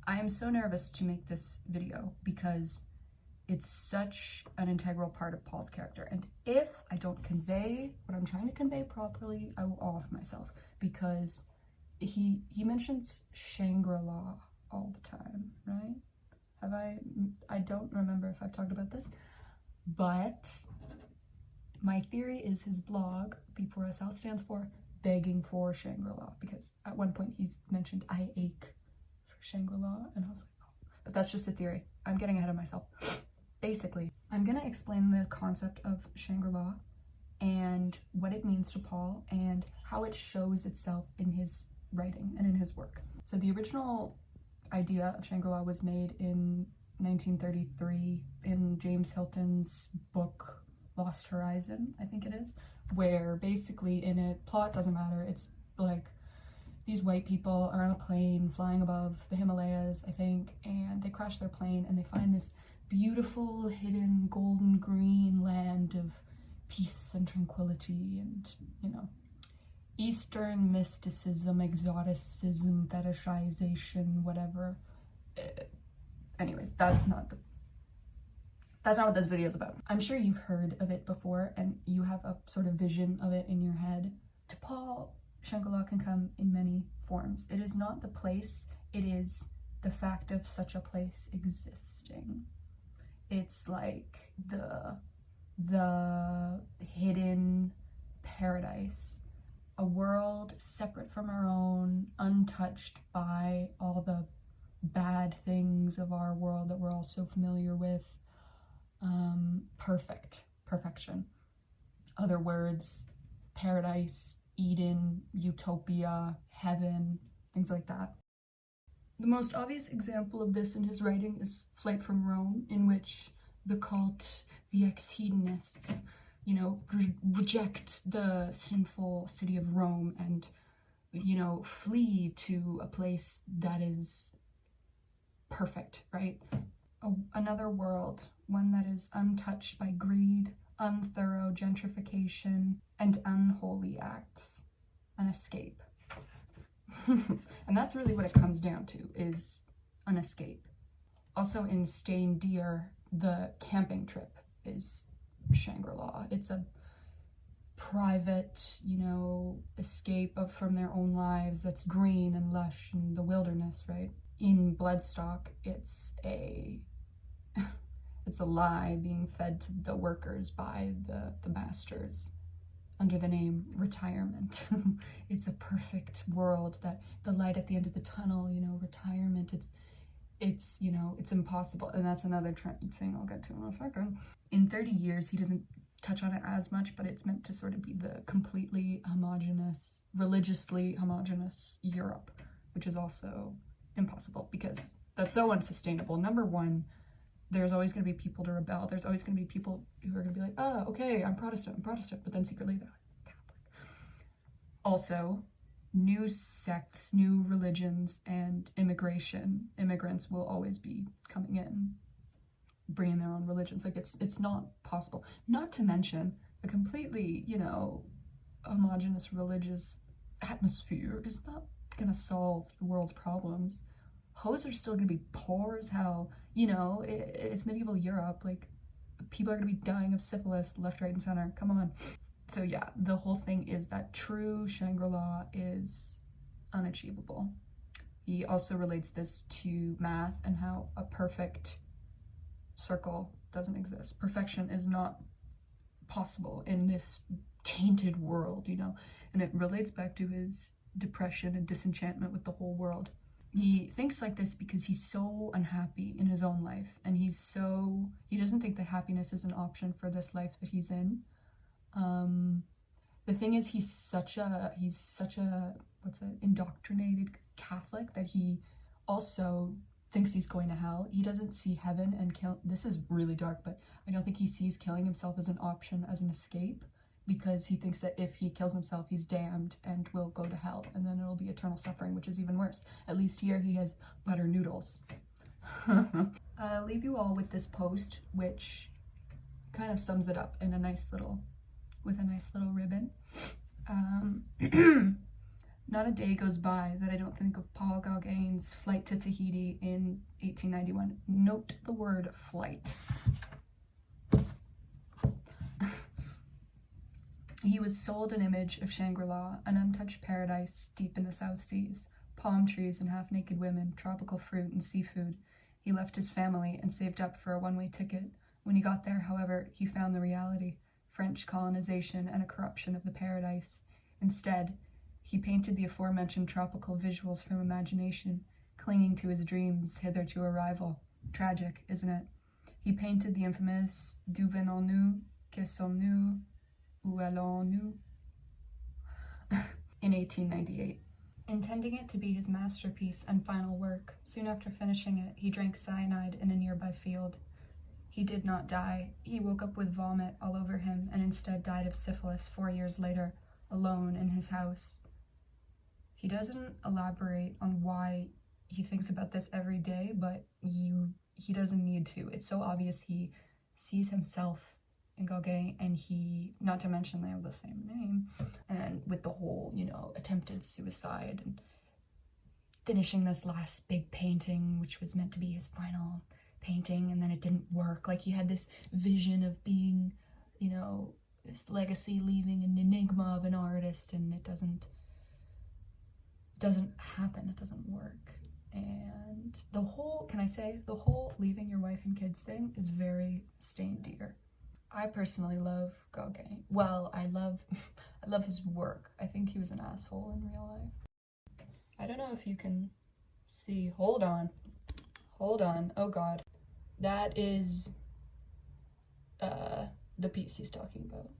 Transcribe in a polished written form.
I am so nervous to make this video because it's such an integral part of Paul's character, and if I don't convey what I'm trying to convey properly, I will off myself, because he mentions Shangri-La all the time, right? Have I don't remember if I've talked about this, but my theory is his blog, B4SL, stands for begging for Shangri-La, because at one point he's mentioned I ache for Shangri-La, and I was like, oh. But that's just a theory. I'm getting ahead of myself. Basically, I'm gonna explain the concept of Shangri-La and what it means to Paul and how it shows itself in his writing and in his work. So the original idea of Shangri-La was made in 1933 in James Hilton's book Lost Horizon, I think it is, where basically in it, plot doesn't matter, it's like these white people are on a plane flying above the Himalayas, I think, and they crash their plane and they find this beautiful hidden golden green land of peace and tranquility and, you know, Eastern mysticism, exoticism, fetishization, whatever. Anyways, that's not what this video is about. I'm sure you've heard of it before and you have a sort of vision of it in your head. To Paul, Shangri-La can come in many forms. It is not the place, it is the fact of such a place existing. It's like the hidden paradise, a world separate from our own, untouched by all the bad things of our world that we're all so familiar with. Perfection. Other words, paradise, Eden, utopia, heaven, things like that. The most obvious example of this in his writing is Flight from Rome, in which the cult, the ex-hedonists, you know, reject the sinful city of Rome and, you know, flee to a place that is perfect, right? Another world, one that is untouched by greed, unthorough gentrification, and unholy acts. An escape. And that's really what it comes down to, is an escape. Also in Staying Deer, the camping trip is Shangri-La. It's a private, you know, escape from their own lives that's green and lush in the wilderness, right? In Bloodstock, it's a lie being fed to the workers by the masters under the name retirement. It's a perfect world, that the light at the end of the tunnel, you know, retirement, it's you know, it's impossible. And that's another thing I'll get to in a second. In 30 years, he doesn't touch on it as much, but it's meant to sort of be the completely homogenous, religiously homogenous Europe, which is also impossible because that's so unsustainable. Number one, there's always going to be people to rebel. There's always going to be people who are going to be like, oh, okay, I'm Protestant, but then secretly they're like Catholic. Also, new sects, new religions, and immigrants will always be coming in, bringing their own religions. Like, it's not possible. Not to mention, a completely, you know, homogenous religious atmosphere is not going to solve the world's problems. Hoes are still going to be poor as hell. You know, it's medieval Europe. Like, people are going to be dying of syphilis left, right, and center. Come on. So yeah, the whole thing is that true Shangri-La is unachievable. He also relates this to math and how a perfect circle doesn't exist. Perfection is not possible in this tainted world, you know, and it relates back to his depression and disenchantment with the whole world. He thinks like this because he's so unhappy in his own life, and he doesn't think that happiness is an option for this life that he's in. The thing is, he's such a indoctrinated Catholic that he also thinks he's going to hell. He doesn't see heaven and this is really dark, but I don't think he sees killing himself as an option, as an escape, because he thinks that if he kills himself, he's damned and will go to hell, and then it'll be eternal suffering, which is even worse. At least here he has butter noodles. I'll leave you all with this post, which kind of sums it up in a nice little ribbon. Not a day goes by that I don't think of Paul Gauguin's flight to Tahiti in 1891. Note the word flight. He was sold an image of Shangri-La, an untouched paradise deep in the South Seas, palm trees and half-naked women, tropical fruit and seafood. He left his family and saved up for a one-way ticket. When he got there, however, he found the reality, French colonization and a corruption of the paradise. Instead, he painted the aforementioned tropical visuals from imagination, clinging to his dreams hitherto a rival. Tragic, isn't it? He painted the infamous D'où venons-nous, que sommes-nous, où allons-nous in 1898. Intending it to be his masterpiece and final work, soon after finishing it, he drank cyanide in a nearby field. He did not die. He woke up with vomit all over him and instead died of syphilis 4 years later, alone in his house. He doesn't elaborate on why he thinks about this every day, but he doesn't need to. It's so obvious he sees himself in Gauguin, and he, not to mention they have the same name, and with the whole, attempted suicide and finishing this last big painting, which was meant to be his final painting, and then it didn't work. Like, he had this vision of being, this legacy, leaving an enigma of an artist, and it doesn't happen, it doesn't work. And the whole leaving your wife and kids thing is very stained dear. I personally love Gauguin. Well, I love his work. I think he was an asshole in real life. I don't know if you can see. Hold on. Oh god. That is the piece he's talking about.